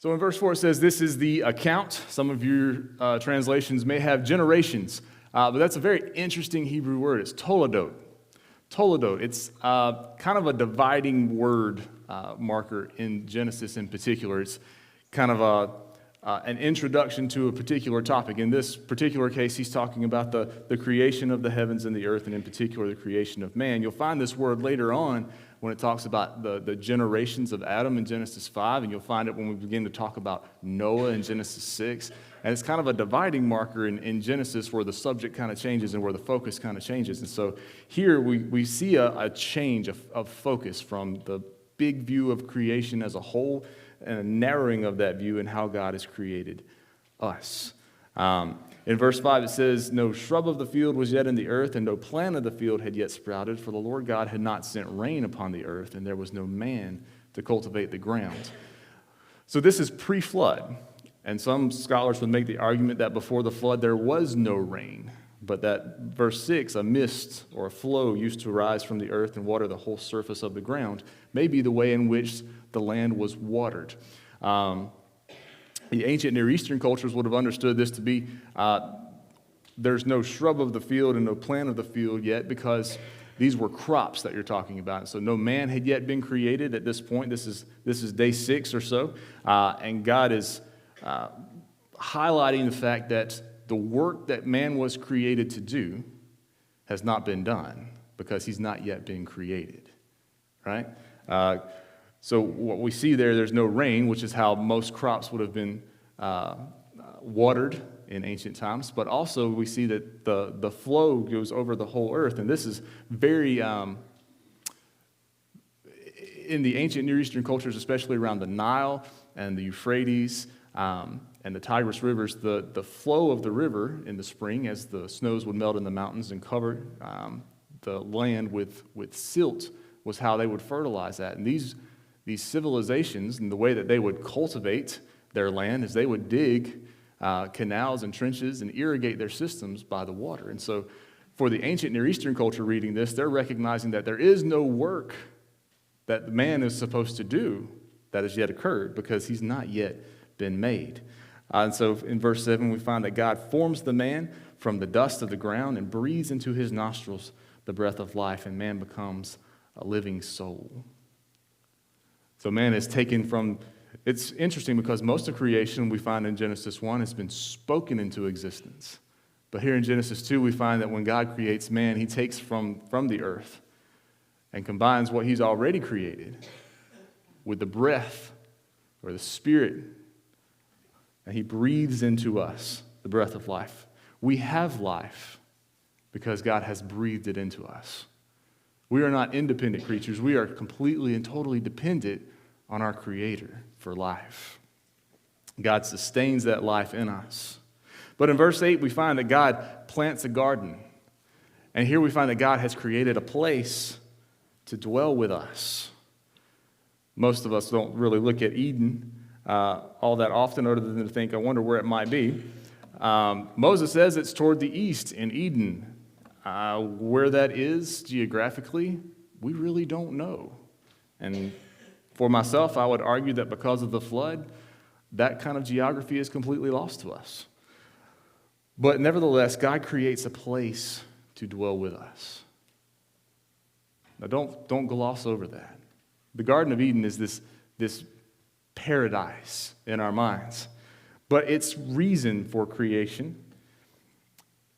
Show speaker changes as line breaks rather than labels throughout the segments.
So in verse 4 it says, this is the account. Some of your translations may have generations, but that's a very interesting Hebrew word. It's toledot. Toledot. It's kind of a dividing word marker in Genesis in particular. It's kind of an introduction to a particular topic. In this particular case, he's talking about the creation of the heavens and the earth, and in particular the creation of man. You'll find this word later on when it talks about the generations of Adam in Genesis 5, and you'll find it when we begin to talk about Noah in Genesis 6. And it's kind of a dividing marker in Genesis where the subject kind of changes and where the focus kind of changes. And so here we see a change of focus from the big view of creation as a whole and a narrowing of that view and how God has created us. In verse 5 it says, no shrub of the field was yet in the earth, and no plant of the field had yet sprouted, for the Lord God had not sent rain upon the earth, and there was no man to cultivate the ground. So this is pre-flood, and some scholars would make the argument that before the flood there was no rain, but that verse 6, a mist or a flow used to rise from the earth and water the whole surface of the ground, may be the way in which the land was watered. The ancient Near Eastern cultures would have understood this to be there's no shrub of the field and no plant of the field yet, because these were crops that you're talking about. So no man had yet been created at this point. This is day 6 or so, and God is highlighting the fact that the work that man was created to do has not been done because he's not yet been created, right? So what we see there's no rain, which is how most crops would have been watered in ancient times. But also we see that the flow goes over the whole earth. And this is very, in the ancient Near Eastern cultures, especially around the Nile and the Euphrates and the Tigris rivers, the flow of the river in the spring as the snows would melt in the mountains and cover the land with silt was how they would fertilize that. And these civilizations and the way that they would cultivate their land is they would dig canals and trenches and irrigate their systems by the water. And so for the ancient Near Eastern culture reading this, they're recognizing that there is no work that man is supposed to do that has yet occurred because he's not yet been made. And so in verse 7, we find that God forms the man from the dust of the ground and breathes into his nostrils the breath of life, and man becomes a living soul. So man is taken from, it's interesting because most of creation we find in Genesis 1 has been spoken into existence. But here in Genesis 2 we find that when God creates man, he takes from the earth and combines what he's already created with the breath or the spirit, and he breathes into us the breath of life. We have life because God has breathed it into us. We are not independent creatures. We are completely and totally dependent on our Creator for life. God sustains that life in us. But in verse 8, we find that God plants a garden. And here we find that God has created a place to dwell with us. Most of us don't really look at Eden all that often other than to think, I wonder where it might be. Moses says it's toward the east in Eden. Where that is geographically, we really don't know. And for myself, I would argue that because of the flood, that kind of geography is completely lost to us. But nevertheless, God creates a place to dwell with us. Now, don't gloss over that. The Garden of Eden is this paradise in our minds. But its reason for creation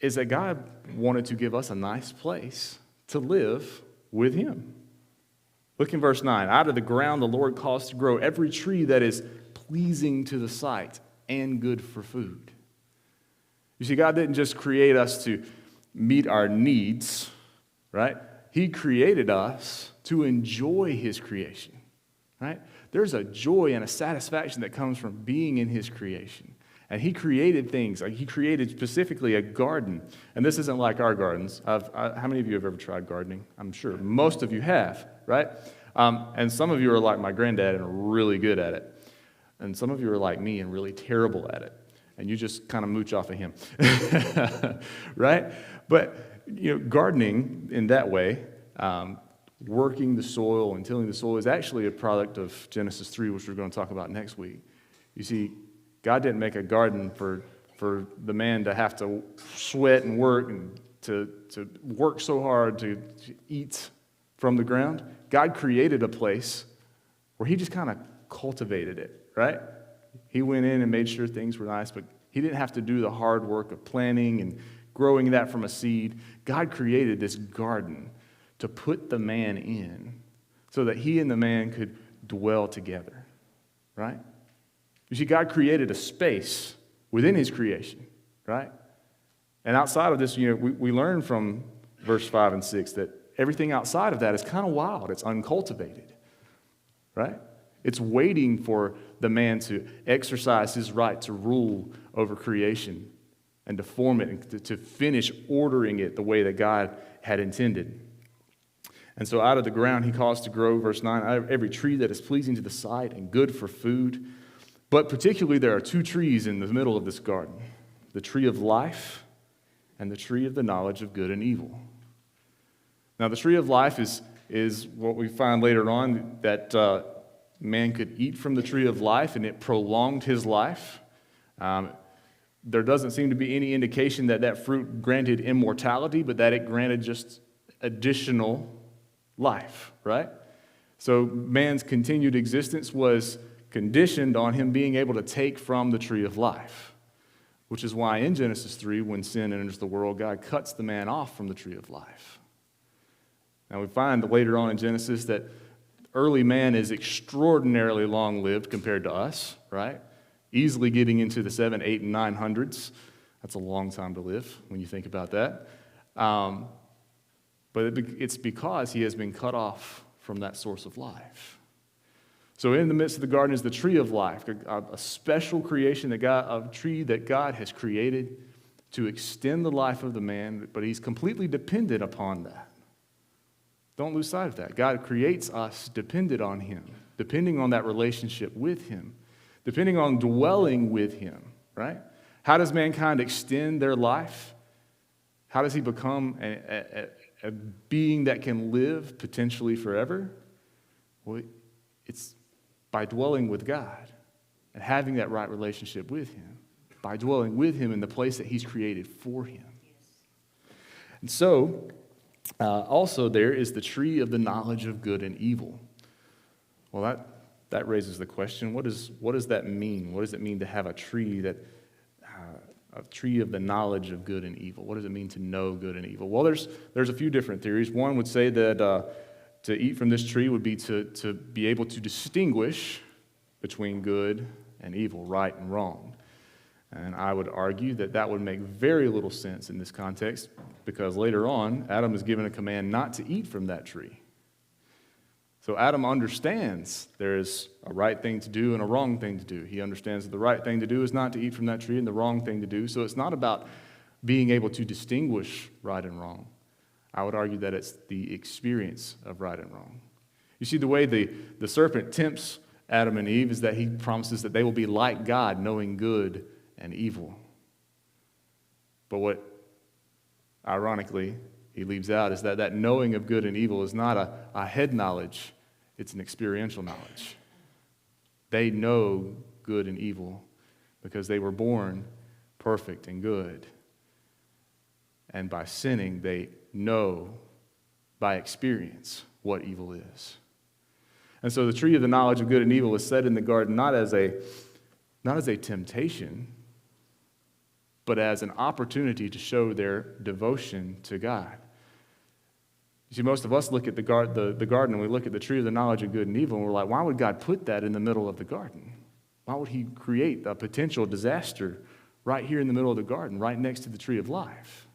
is that God wanted to give us a nice place to live with him. Look in verse 9. Out of the ground the Lord caused to grow every tree that is pleasing to the sight and good for food. You see, God didn't just create us to meet our needs, right? He created us to enjoy his creation, right? There's a joy and a satisfaction that comes from being in his creation. And he created things. Like he created specifically a garden. And this isn't like our gardens. How many of you have ever tried gardening? I'm sure most of you have, right? And some of you are like my granddad and are really good at it. And some of you are like me and really terrible at it. And you just kind of mooch off of him, right? But, gardening in that way, working the soil and tilling the soil is actually a product of Genesis 3, which we're going to talk about next week. You see, God didn't make a garden for the man to have to sweat and work and to work so hard to eat from the ground. God created a place where he just kind of cultivated it, right? He went in and made sure things were nice, but he didn't have to do the hard work of planting and growing that from a seed. God created this garden to put the man in so that he and the man could dwell together, right? You see, God created a space within his creation, right? And outside of this, we learn from verse 5 and 6 that everything outside of that is kind of wild. It's uncultivated, right? It's waiting for the man to exercise his right to rule over creation and to form it and to finish ordering it the way that God had intended. And so out of the ground he caused to grow, verse 9, every tree that is pleasing to the sight and good for food. But particularly there are two trees in the middle of this garden, the tree of life and the tree of the knowledge of good and evil. Now the tree of life is what we find later on, that man could eat from the tree of life and it prolonged his life. There doesn't seem to be any indication that that fruit granted immortality, but that it granted just additional life, right? So man's continued existence was conditioned on him being able to take from the tree of life, which is why in Genesis 3, when sin enters the world, God cuts the man off from the tree of life. Now we find later on in Genesis that early man is extraordinarily long-lived compared to us, right? Easily getting into the 7, 8, and 900s. That's a long time to live when you think about that. But it's because he has been cut off from that source of life. So in the midst of the garden is the tree of life, a special creation, a tree that God has created to extend the life of the man, but he's completely dependent upon that. Don't lose sight of that. God creates us dependent on him, depending on that relationship with him, depending on dwelling with him, right? How does mankind extend their life? How does he become a being that can live potentially forever? Well, it's by dwelling with God and having that right relationship with him, by dwelling with him in the place that he's created for him. And so, also there is the tree of the knowledge of good and evil. Well, that raises the question, what does that mean? What does it mean to have a tree a tree of the knowledge of good and evil? What does it mean to know good and evil? Well, there's a few different theories. One would say that to eat from this tree would be to be able to distinguish between good and evil, right and wrong. And I would argue that would make very little sense in this context, because later on, Adam is given a command not to eat from that tree. So Adam understands there is a right thing to do and a wrong thing to do. He understands that the right thing to do is not to eat from that tree and the wrong thing to do. So it's not about being able to distinguish right and wrong. I would argue that it's the experience of right and wrong. You see, the way the serpent tempts Adam and Eve is that he promises that they will be like God, knowing good and evil. But what, ironically, he leaves out is that knowing of good and evil is not a head knowledge, it's an experiential knowledge. They know good and evil because they were born perfect and good. And by sinning, they know by experience what evil is. And so the tree of the knowledge of good and evil is set in the garden not as a temptation, but as an opportunity to show their devotion to God. You see, most of us look at the garden and we look at the tree of the knowledge of good and evil, and we're like, why would God put that in the middle of the garden? Why would he create a potential disaster right here in the middle of the garden, right next to the tree of life?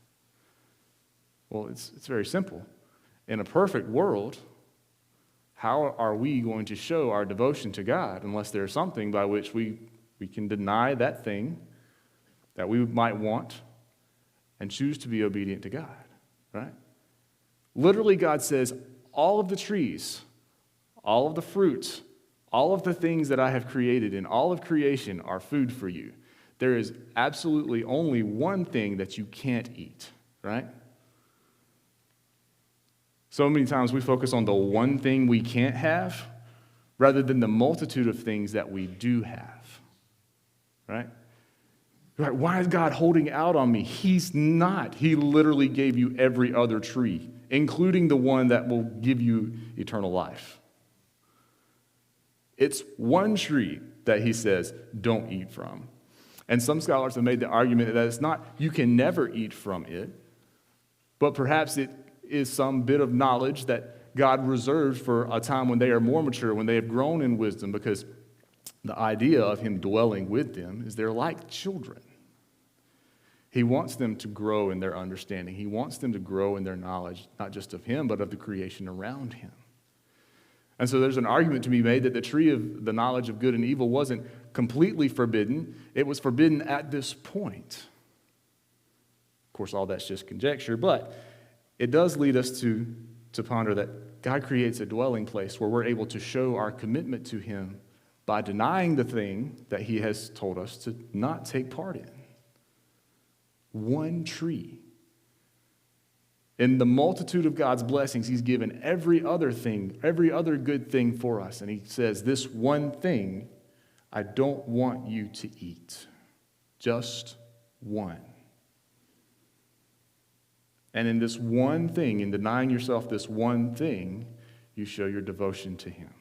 Well, it's very simple. In a perfect world, how are we going to show our devotion to God unless there's something by which we can deny that thing that we might want and choose to be obedient to God, right? Literally, God says, all of the trees, all of the fruits, all of the things that I have created in all of creation are food for you. There is absolutely only one thing that you can't eat, right? So many times we focus on the one thing we can't have rather than the multitude of things that we do have. right? Right? Why is God holding out on me? He's not. He literally gave you every other tree, including the one that will give you eternal life. It's one tree that he says, don't eat from. And some scholars have made the argument that it's not, you can never eat from it, but perhaps it is some bit of knowledge that God reserved for a time when they are more mature, when they have grown in wisdom, because the idea of him dwelling with them is they're like children. He wants them to grow in their understanding. He wants them to grow in their knowledge, not just of him, but of the creation around him. And so there's an argument to be made that the tree of the knowledge of good and evil wasn't completely forbidden. It was forbidden at this point. Of course, all that's just conjecture, but it does lead us to ponder that God creates a dwelling place where we're able to show our commitment to him by denying the thing that he has told us to not take part in. One tree. In the multitude of God's blessings, he's given every other thing, every other good thing for us. And he says, this one thing I don't want you to eat. Just one. And in this one thing, in denying yourself this one thing, you show your devotion to him.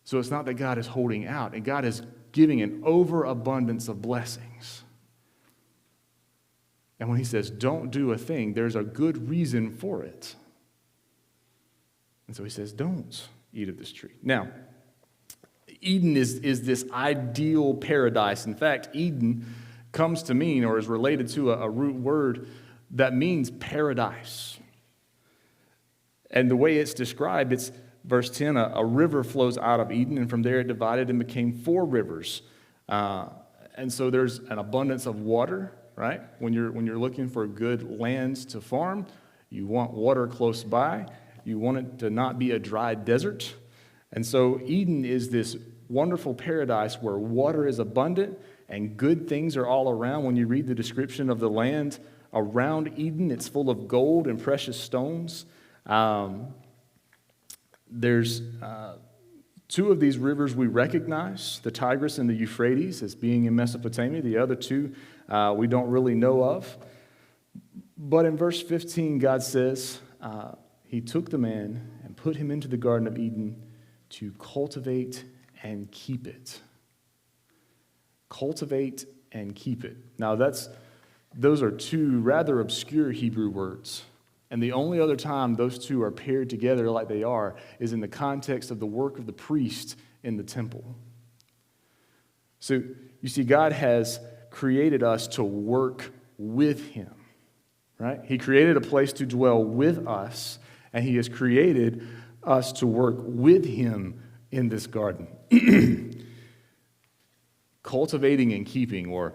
So it's not that God is holding out, and God is giving an overabundance of blessings. And when he says, don't do a thing, there's a good reason for it. And so he says, don't eat of this tree. Now, Eden is this ideal paradise. In fact, Eden comes to mean, or is related to a root word that means paradise. And the way it's described, it's verse 10, a river flows out of Eden, and from there it divided and became 4 rivers. And so there's an abundance of water, right? When you're looking for good lands to farm, you want water close by. You want it to not be a dry desert. And so Eden is this wonderful paradise where water is abundant and good things are all around. When you read the description of the land around Eden, it's full of gold and precious stones. There's 2 of these rivers we recognize, the Tigris and the Euphrates, as being in Mesopotamia. The other 2 we don't really know of. But in verse 15, God says, he took the man and put him into the Garden of Eden to cultivate and keep it. Cultivate and keep it. Now, those are 2 rather obscure Hebrew words. And the only other time those 2 are paired together like they are is in the context of the work of the priest in the temple. So, you see, God has created us to work with him, right? He created a place to dwell with us, and he has created us to work with him in this garden. Cultivating and keeping, or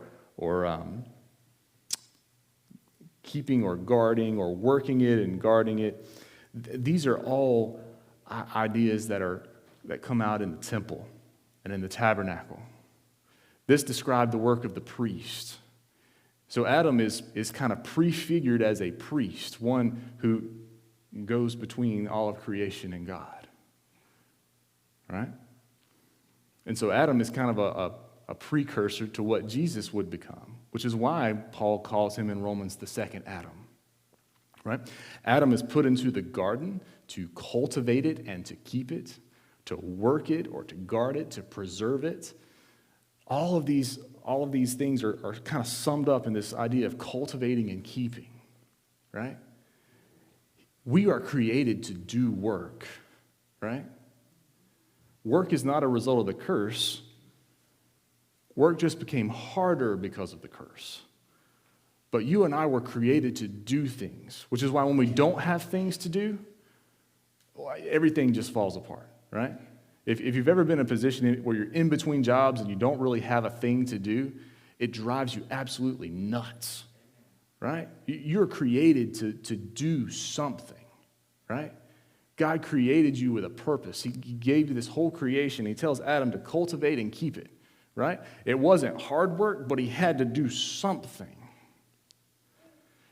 keeping or guarding, or working it and guarding it, these are all ideas that come out in the temple and in the tabernacle. This described the work of the priest. So Adam is kind of prefigured as a priest, one who goes between all of creation and God. Right? And so Adam is kind of a precursor to what Jesus would become, which is why Paul calls him in Romans the second Adam. Right? Adam is put into the garden to cultivate it and to keep it, to work it or to guard it, to preserve it. All of these things are kind of summed up in this idea of cultivating and keeping, right? We are created to do work, right? Work is not a result of the curse. Work just became harder because of the curse. But you and I were created to do things, which is why when we don't have things to do, everything just falls apart, right? If you've ever been in a position where you're in between jobs and you don't really have a thing to do, it drives you absolutely nuts, right? You're created to do something, right? God created you with a purpose. He gave you this whole creation. He tells Adam to cultivate and keep it, right? It wasn't hard work, but he had to do something.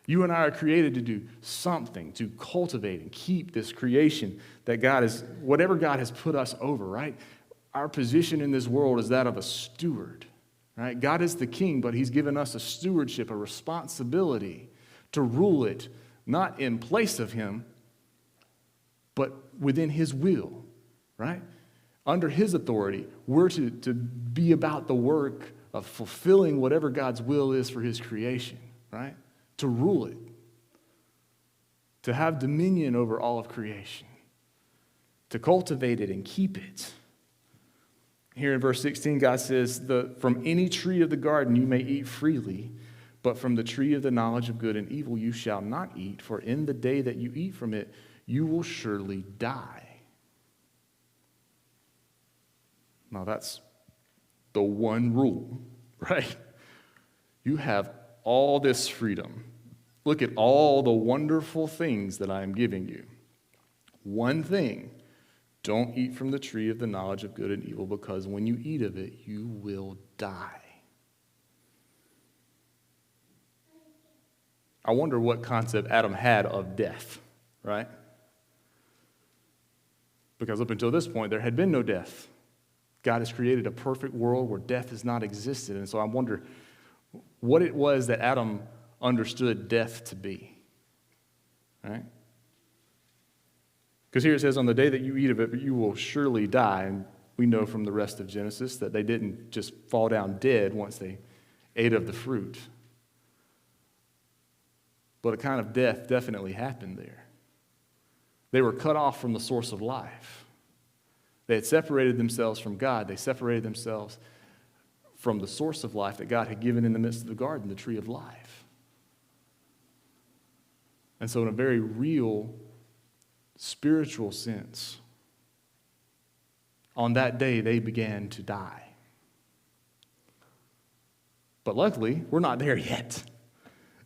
You and I are created to do something, to cultivate and keep this creation that God is, whatever God has put us over, right? our position in this world is that of a steward, right? God is the king, but he's given us a stewardship, a responsibility to rule it, not in place of him, but within his will, right? Under his authority, we're to be about the work of fulfilling whatever God's will is for his creation, right? To rule it, to have dominion over all of creation, to cultivate it and keep it. Here in verse 16, God says, from any tree of the garden you may eat freely, but from the tree of the knowledge of good and evil you shall not eat, for in the day that you eat from it, you will surely die. Now that's the one rule, right? You have all this freedom. Look at all the wonderful things that I am giving you. One thing, don't eat from the tree of the knowledge of good and evil, because when you eat of it, you will die. I wonder what concept Adam had of death, right? Because up until this point, there had been no death. God has created a perfect world where death has not existed. And so I wonder what it was that Adam understood death to be, right? Because here it says, on the day that you eat of it, you will surely die. And we know from the rest of Genesis that they didn't just fall down dead once they ate of the fruit. But a kind of death definitely happened there. They were cut off from the source of life. They had separated themselves from God. They separated themselves from the source of life that God had given in the midst of the garden, the tree of life. And so in a very real, spiritual sense, on that day they began to die. But luckily, we're not there yet.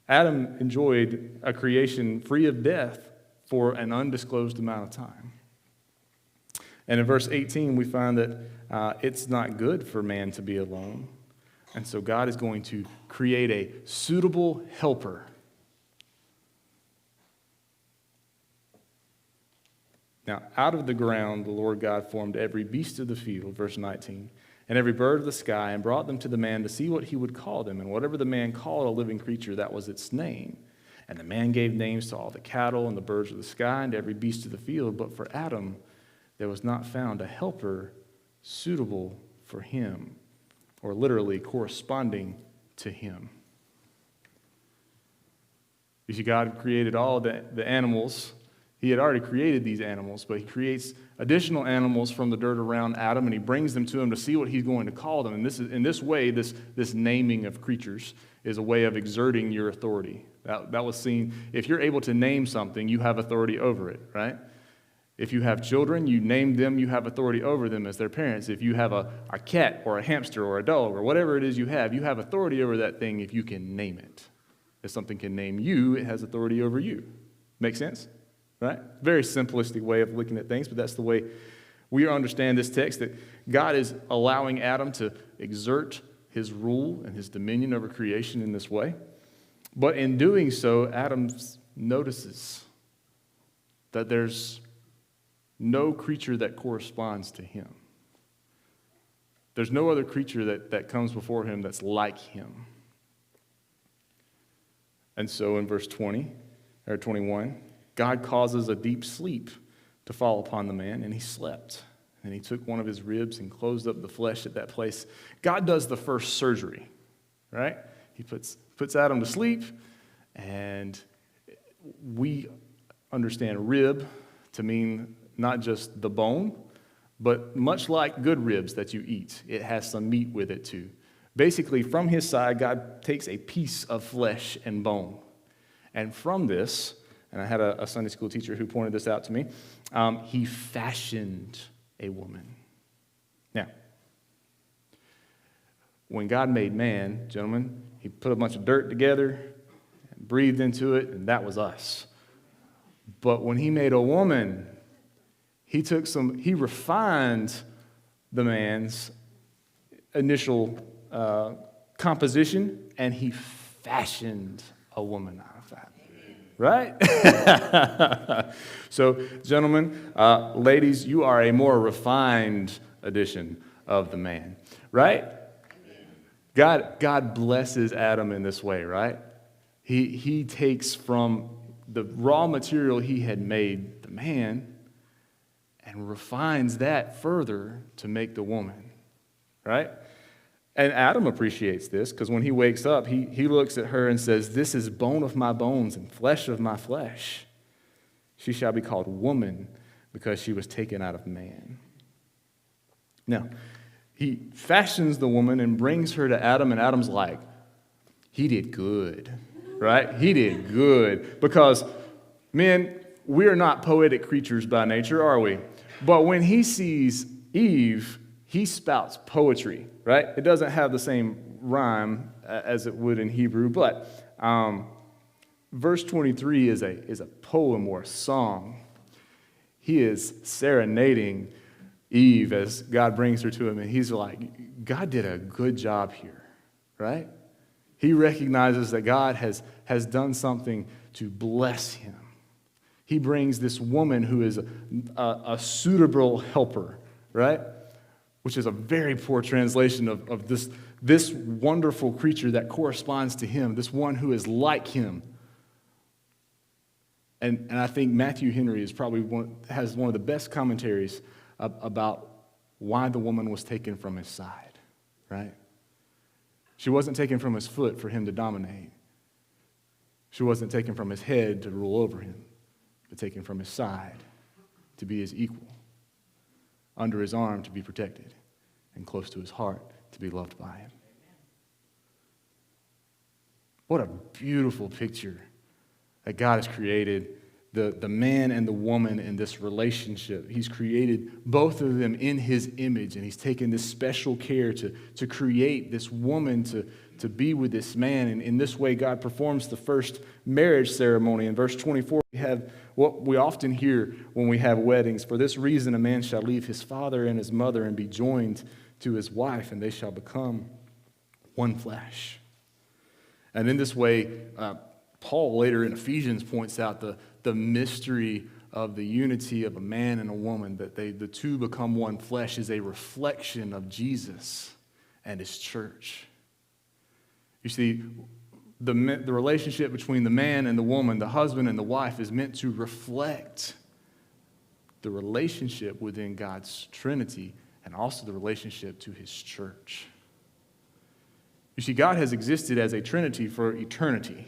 Adam enjoyed a creation free of death for an undisclosed amount of time. And in verse 18, we find that it's not good for man to be alone. And so God is going to create a suitable helper. Now, out of the ground, the Lord God formed every beast of the field, verse 19, and every bird of the sky, and brought them to the man to see what he would call them. And whatever the man called a living creature, that was its name. And the man gave names to all the cattle and the birds of the sky and to every beast of the field. But for Adam, there was not found a helper suitable for him, or literally corresponding to him. You see, God created all the animals. He had already created these animals, but he creates additional animals from the dirt around Adam, and he brings them to him to see what he's going to call them. And this is, in this way, this naming of creatures is a way of exerting your authority. That was seen. If you're able to name something, you have authority over it, right? If you have children, you name them, you have authority over them as their parents. If you have a cat or a hamster or a dog or whatever it is you have authority over that thing if you can name it. If something can name you, it has authority over you. Make sense? Right? Very simplistic way of looking at things, but that's the way we understand this text, that God is allowing Adam to exert his rule and his dominion over creation in this way. But in doing so, Adam notices that there's no creature that corresponds to him. There's no other creature that comes before him that's like him. And so in verse 20, or 21, God causes a deep sleep to fall upon the man, and he slept. And he took one of his ribs and closed up the flesh at that place. God does the first surgery, right? He puts Adam to sleep, and we understand rib to mean not just the bone, but much like good ribs that you eat, it has some meat with it too. Basically, from his side, God takes a piece of flesh and bone. And from this, and I had a Sunday school teacher who pointed this out to me, he fashioned a woman. Now, when God made man, gentlemen, he put a bunch of dirt together and breathed into it, and that was us. But when he made a woman, he refined the man's initial composition, and he fashioned a woman out of that. Right? So, gentlemen, ladies, you are a more refined edition of the man, right? God blesses Adam in this way, right? He takes from the raw material he had made, the man, and refines that further to make the woman, right? And Adam appreciates this because when he wakes up, he looks at her and says, "This is bone of my bones and flesh of my flesh. She shall be called woman because she was taken out of man." Now, he fashions the woman and brings her to Adam, and Adam's like, he did good, right? He did good because, men, we are not poetic creatures by nature, are we? But when he sees Eve, he spouts poetry, right? It doesn't have the same rhyme as it would in Hebrew, but verse 23 is a poem or a song. He is serenading Eve as God brings her to him, and he's like, God did a good job here, right? He recognizes that God has done something to bless him. He brings this woman who is a suitable helper, right? Which is a very poor translation of this wonderful creature that corresponds to him, this one who is like him. And I think Matthew Henry is probably has one of the best commentaries about why the woman was taken from his side, right? She wasn't taken from his foot for him to dominate. She wasn't taken from his head to rule over him, but taken from his side to be his equal, under his arm to be protected, and close to his heart to be loved by him. What a beautiful picture that God has created the man and the woman in this relationship. He's created both of them in his image, and he's taken this special care to create this woman to be with this man. And in this way, God performs the first marriage ceremony. In verse 24, we have what we often hear when we have weddings. For this reason, a man shall leave his father and his mother and be joined to his wife, and they shall become one flesh. And in this way, Paul later in Ephesians points out the mystery of the unity of a man and a woman, that the two become one flesh, is a reflection of Jesus and his church. You see, the relationship between the man and the woman, the husband and the wife, is meant to reflect the relationship within God's Trinity and also the relationship to his church. You see, God has existed as a Trinity for eternity.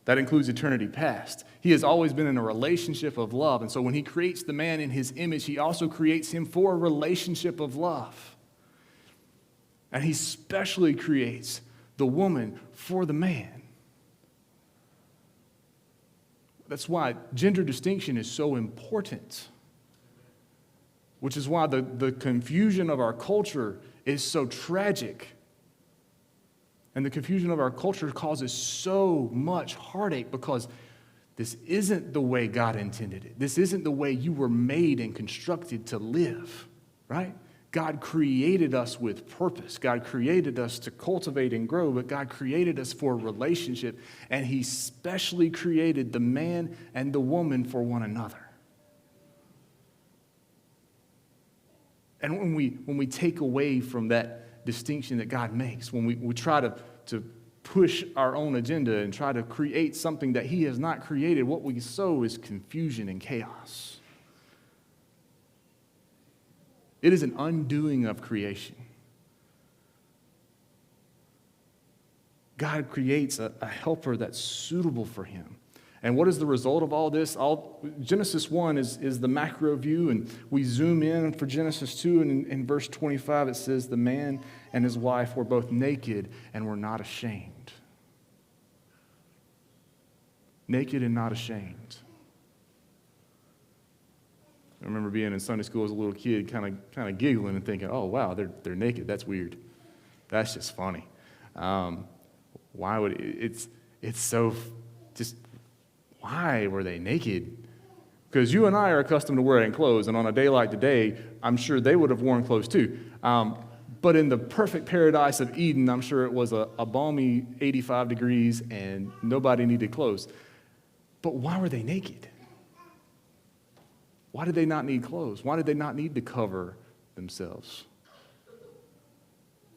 That includes eternity past. He has always been in a relationship of love. And so when he creates the man in his image, he also creates him for a relationship of love. And he specially creates the woman for the man. That's why gender distinction is so important. Which is why the confusion of our culture is so tragic. And the confusion of our culture causes so much heartache because this isn't the way God intended it. This isn't the way you were made and constructed to live, right? God created us with purpose. God created us to cultivate and grow, but God created us for a relationship, and he specially created the man and the woman for one another. And when we take away from that distinction that God makes, when we try to push our own agenda and try to create something that he has not created, what we sow is confusion and chaos. It is an undoing of creation. God creates a helper that's suitable for him. And what is the result of all this? Genesis 1 is the macro view, and we zoom in for Genesis 2, and in verse 25 it says, the man and his wife were both naked and were not ashamed. Naked and not ashamed. I remember being in Sunday school as a little kid, kind of giggling and thinking, oh, wow, they're naked. That's weird. That's just funny. Why would it's so just... Why were they naked? Because you and I are accustomed to wearing clothes, and on a day like today, I'm sure they would have worn clothes too. But in the perfect paradise of Eden, I'm sure it was a balmy 85 degrees and nobody needed clothes. But why were they naked? Why did they not need clothes? Why did they not need to cover themselves.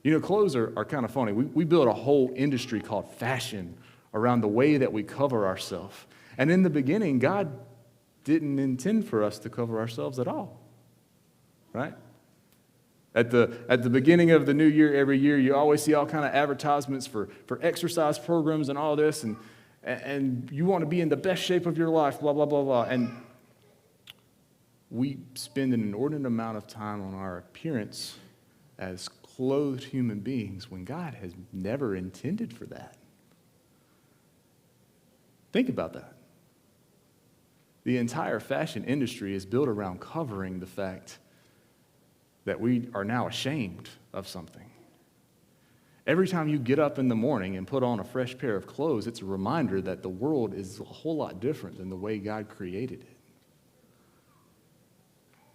You know, clothes are kind of funny. We built a whole industry called fashion around the way that we cover ourselves. And in the beginning, God didn't intend for us to cover ourselves at all, right? At the beginning of the new year, every year, you always see all kind of advertisements for exercise programs and all this, and you want to be in the best shape of your life, blah, blah, blah, blah. And we spend an inordinate amount of time on our appearance as clothed human beings when God has never intended for that. Think about that. The entire fashion industry is built around covering the fact that we are now ashamed of something. Every time you get up in the morning and put on a fresh pair of clothes, it's a reminder that the world is a whole lot different than the way God created it.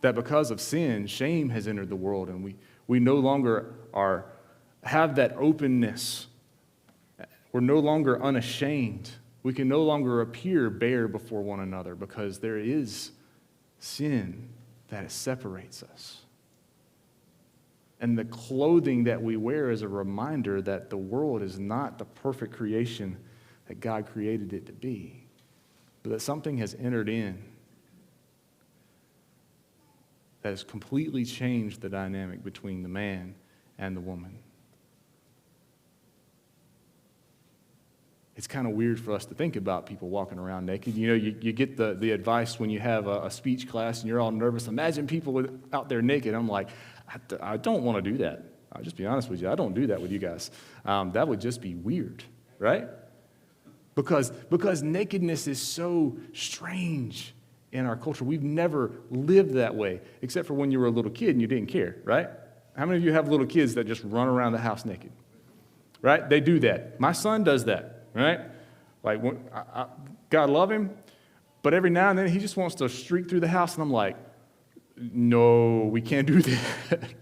That because of sin, shame has entered the world, and we no longer have that openness. We're no longer unashamed. We can no longer appear bare before one another because there is sin that separates us. And the clothing that we wear is a reminder that the world is not the perfect creation that God created it to be, but that something has entered in that has completely changed the dynamic between the man and the woman. It's kind of weird for us to think about people walking around naked. You know, you get the advice when you have a speech class and you're all nervous. Imagine people out there naked. I'm like, I don't want to do that. I'll just be honest with you. I don't do that with you guys. That would just be weird, right? Because nakedness is so strange in our culture. We've never lived that way, except for when you were a little kid and you didn't care, right? How many of you have little kids that just run around the house naked, right? They do that. My son does that. Right? Like, God love him, but every now and then he just wants to streak through the house, and I'm like, no, we can't do that.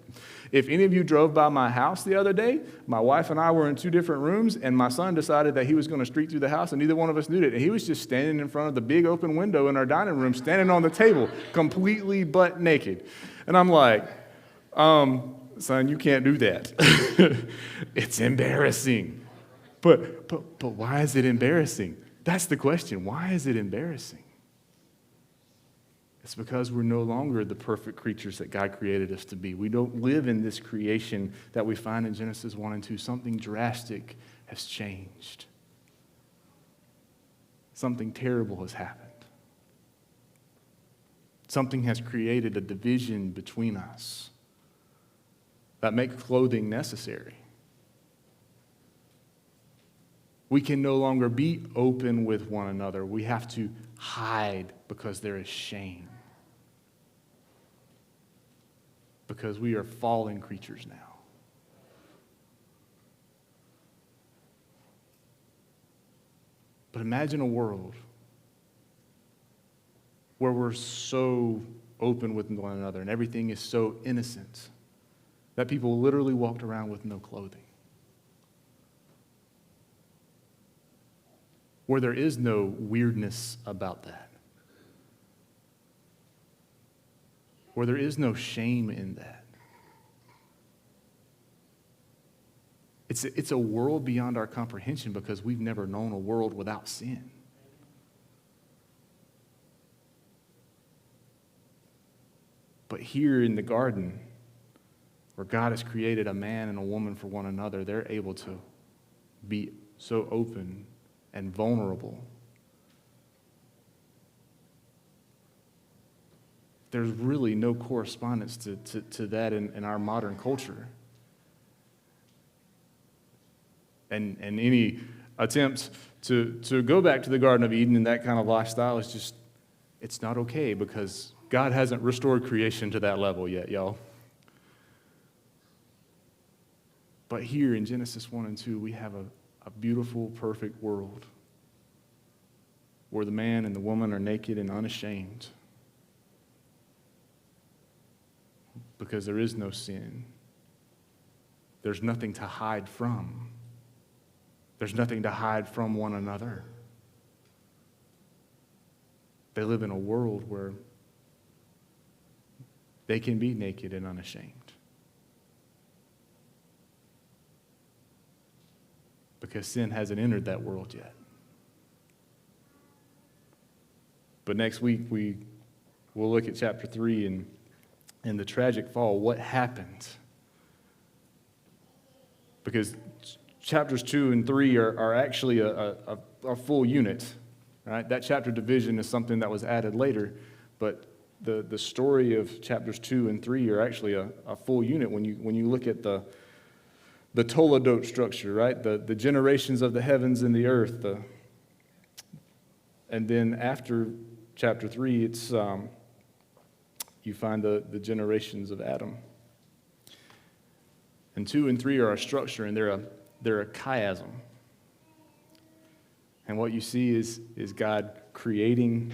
If any of you drove by my house the other day, my wife and I were in two different rooms, and my son decided that he was going to streak through the house, and neither one of us knew it. And he was just standing in front of the big open window in our dining room, standing on the table, completely butt naked. And I'm like, son, you can't do that. It's embarrassing. But why is it embarrassing? That's the question. Why is it embarrassing? It's because we're no longer the perfect creatures that God created us to be. We don't live in this creation that we find in Genesis 1 and 2. Something drastic has changed. Something terrible has happened. Something has created a division between us that makes clothing necessary. We can no longer be open with one another. We have to hide because there is shame. Because we are fallen creatures now. But imagine a world where we're so open with one another and everything is so innocent that people literally walked around with no clothing. Where there is no weirdness about that. Where there is no shame in that. It's a world beyond our comprehension because we've never known a world without sin. But here in the garden, where God has created a man and a woman for one another, they're able to be so open and vulnerable. There's really no correspondence to that in our modern culture. And any attempt to go back to the Garden of Eden and that kind of lifestyle is just, it's not okay because God hasn't restored creation to that level yet, y'all. But here in Genesis 1 and 2, we have a beautiful, perfect world where the man and the woman are naked and unashamed because there is no sin. There's nothing to hide from. There's nothing to hide from one another. They live in a world where they can be naked and unashamed. Because sin hasn't entered that world yet. But next week, we'll look at chapter 3 and the tragic fall. What happened? Because chapters 2 and 3 are actually a full unit. Right? That chapter division is something that was added later, but the story of chapters 2 and 3 are actually a full unit when you look at the Toledot structure, right? The generations of the heavens and the earth. And then after chapter 3, it's you find the generations of Adam. And 2 and 3 are a structure, and they're a chiasm. And what you see is God creating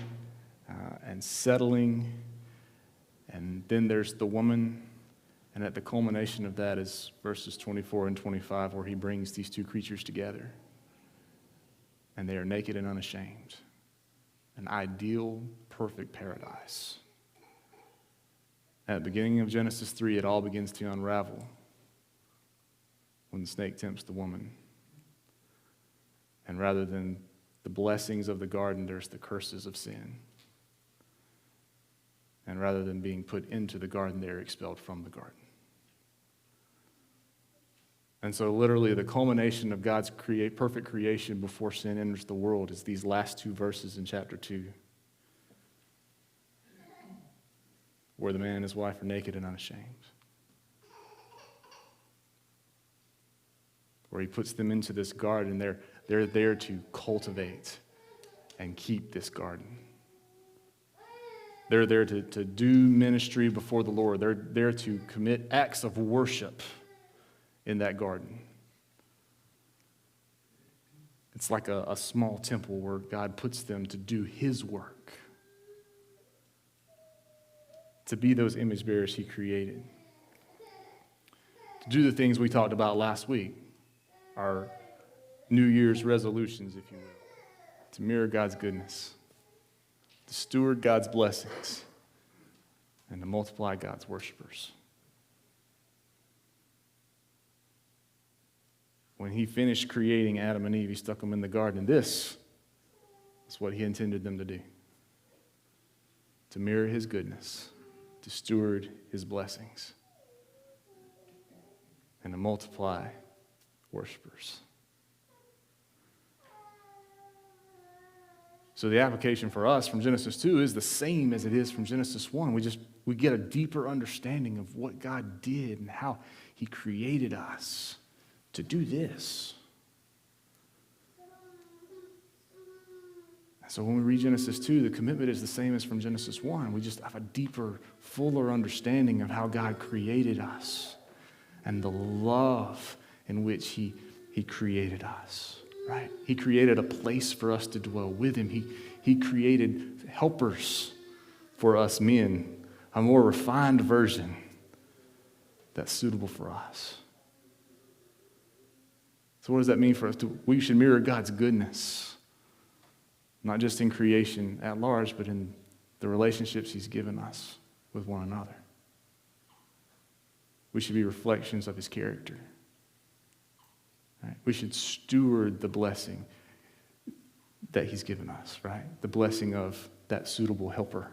and settling, and then there's the woman, and at the culmination of that is verses 24 and 25, where he brings these two creatures together, and they are naked and unashamed. An ideal, perfect paradise. At the beginning of Genesis 3, it all begins to unravel when the snake tempts the woman. And rather than the blessings of the garden, there's the curses of sin. And rather than being put into the garden, they're expelled from the garden. And so literally the culmination of God's perfect creation before sin enters the world is these last two verses in chapter 2, where the man and his wife are naked and unashamed. Where he puts them into this garden, they're there to cultivate and keep this garden. They're there to do ministry before the Lord. They're there to commit acts of worship in that garden. It's like a small temple where God puts them to do his work, to be those image bearers he created, to do the things we talked about last week, our New Year's resolutions, if you will, to mirror God's goodness, to steward God's blessings, and to multiply God's worshipers. When he finished creating Adam and Eve, he stuck them in the garden. And this is what he intended them to do: to mirror his goodness, to steward his blessings, and to multiply worshipers. So the application for us from Genesis 2 is the same as it is from Genesis 1. We get a deeper understanding of what God did and how he created us to do this. So when we read Genesis 2, the commitment is the same as from Genesis 1. We just have a deeper, fuller understanding of how God created us and the love in which he created us, right? He created a place for us to dwell with him. He created helpers for us men, a more refined version that's suitable for us. So what does that mean for us? We should mirror God's goodness, not just in creation at large, but in the relationships he's given us with one another. We should be reflections of his character. Right? We should steward the blessing that he's given us, right? The blessing of that suitable helper.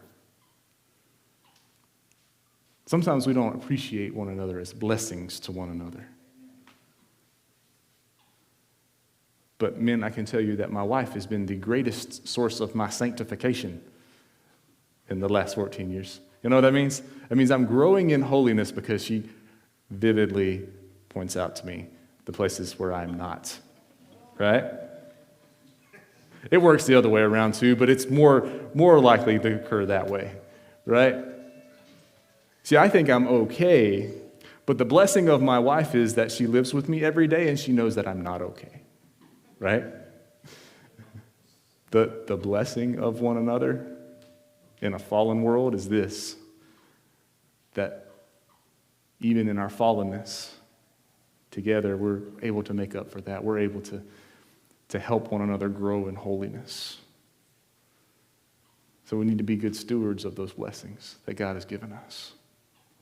Sometimes we don't appreciate one another as blessings to one another. But men, I can tell you that my wife has been the greatest source of my sanctification in the last 14 years. You know what that means? It means I'm growing in holiness because she vividly points out to me the places where I'm not, right? It works the other way around too, but it's more likely to occur that way, right? See, I think I'm okay, but the blessing of my wife is that she lives with me every day and she knows that I'm not okay, right? The blessing of one another in a fallen world is this, that even in our fallenness, together we're able to make up for that. We're able to help one another grow in holiness. So we need to be good stewards of those blessings that God has given us.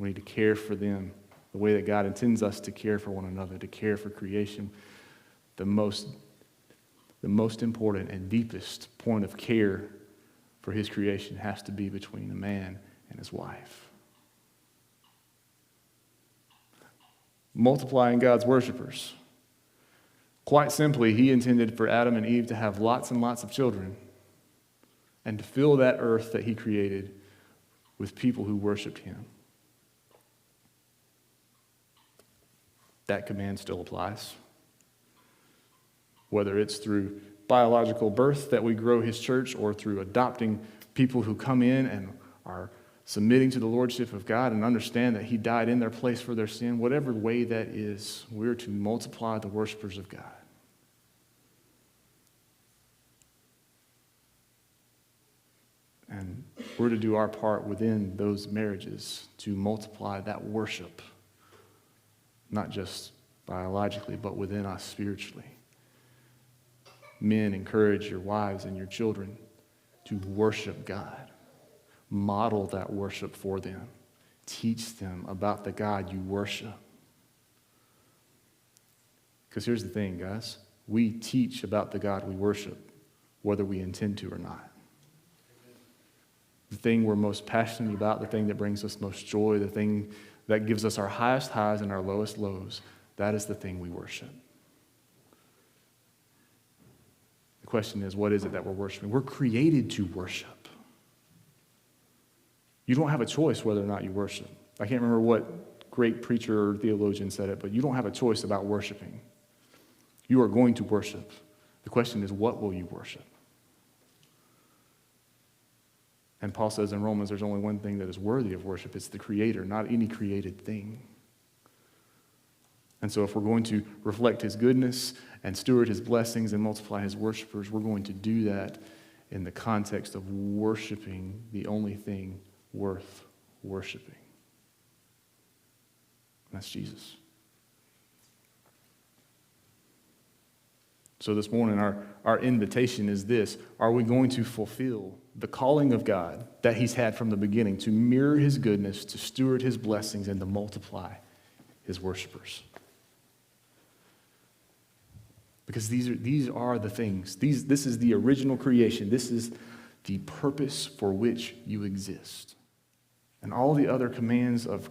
We need to care for them the way that God intends us to care for one another, to care for creation. The most important and deepest point of care for his creation has to be between a man and his wife. Multiplying God's worshipers. Quite simply, he intended for Adam and Eve to have lots and lots of children and to fill that earth that he created with people who worshiped him. That command still applies. Whether it's through biological birth that we grow his church or through adopting people who come in and are submitting to the lordship of God and understand that he died in their place for their sin, whatever way that is, we're to multiply the worshipers of God. And we're to do our part within those marriages to multiply that worship, not just biologically, but within us spiritually. Men, encourage your wives and your children to worship God. Model that worship for them. Teach them about the God you worship. Because here's the thing, guys. We teach about the God we worship, whether we intend to or not. The thing we're most passionate about, the thing that brings us most joy, the thing that gives us our highest highs and our lowest lows, that is the thing we worship. The question is, what is it that we're worshiping? We're created to worship. You don't have a choice whether or not you worship. I can't remember what great preacher or theologian said it, but you don't have a choice about worshiping. You are going to worship. The question is, what will you worship? And Paul says in Romans, there's only one thing that is worthy of worship. It's the Creator, not any created thing. And so if we're going to reflect his goodness and steward his blessings and multiply his worshipers, we're going to do that in the context of worshiping the only thing worth worshiping. And that's Jesus. So this morning, our invitation is this. Are we going to fulfill the calling of God that he's had from the beginning to mirror his goodness, to steward his blessings, and to multiply his worshipers? Because these are the things. This is the original creation. This is the purpose for which you exist. And all the other commands of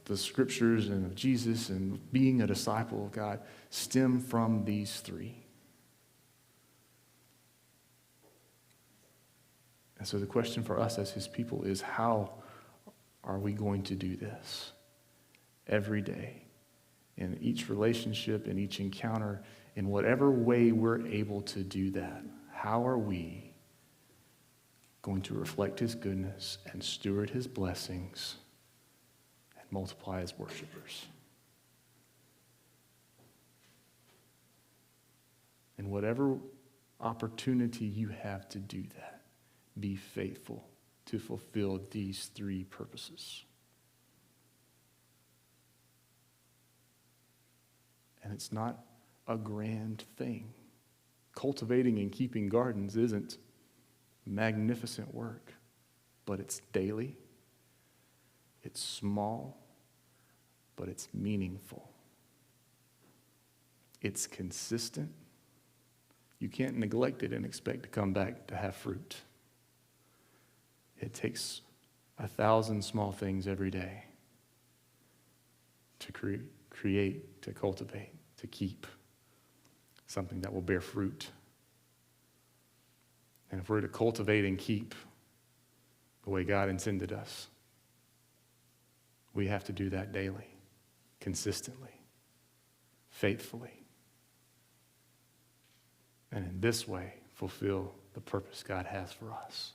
the scriptures and of Jesus and being a disciple of God stem from these three. And so the question for us as his people is, how are we going to do this every day, in each relationship, in each encounter, in whatever way we're able to do that? How are we going to reflect his goodness and steward his blessings and multiply his worshipers? And whatever opportunity you have to do that, be faithful to fulfill these three purposes. And it's not a grand thing. Cultivating and keeping gardens isn't magnificent work, but it's daily, it's small, but it's meaningful. It's consistent. You can't neglect it and expect to come back to have fruit. It takes 1,000 small things every day to create, to cultivate, to keep something that will bear fruit. And if we're to cultivate and keep the way God intended us, we have to do that daily, consistently, faithfully. And in this way, fulfill the purpose God has for us.